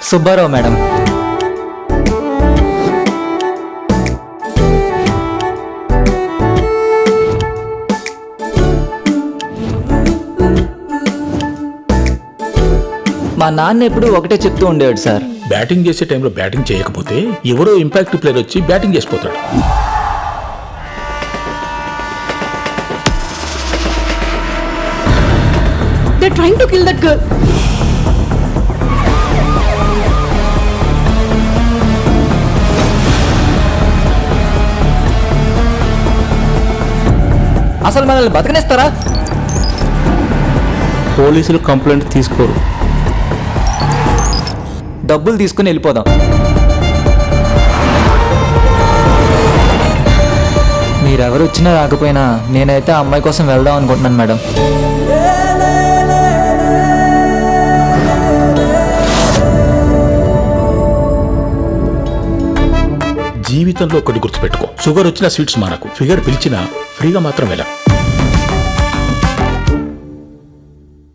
Subbarao madam. మా నాన్న ఎప్పుడు ఒకటే చెప్తూ ఉండేవాడు సార్, బ్యాటింగ్ చేసే టైంలో బ్యాటింగ్ చేయకపోతే ఎవరో ఇంపాక్ట్ ప్లేయర్ వచ్చి batting చేసిపోతాడు. They're trying to kill that girl. అసలు మనల్ని బతకనిస్తారా? పోలీసులు కంప్లైంట్ తీసుకోరు. డబ్బులు తీసుకుని వెళ్ళిపోదాం. మీరెవరు వచ్చినా రాకపోయినా నేనైతే ఆ అమ్మాయి కోసం వెళ్దాం అనుకుంటున్నాను మేడం. జీవితంలో ఒకటి గుర్తుపెట్టుకో, షుగర్ వచ్చిన స్వీట్స్ మానకు, ఫిగర్ పిలిచినా ఫ్రీగా మాత్రం వెళ్ళ.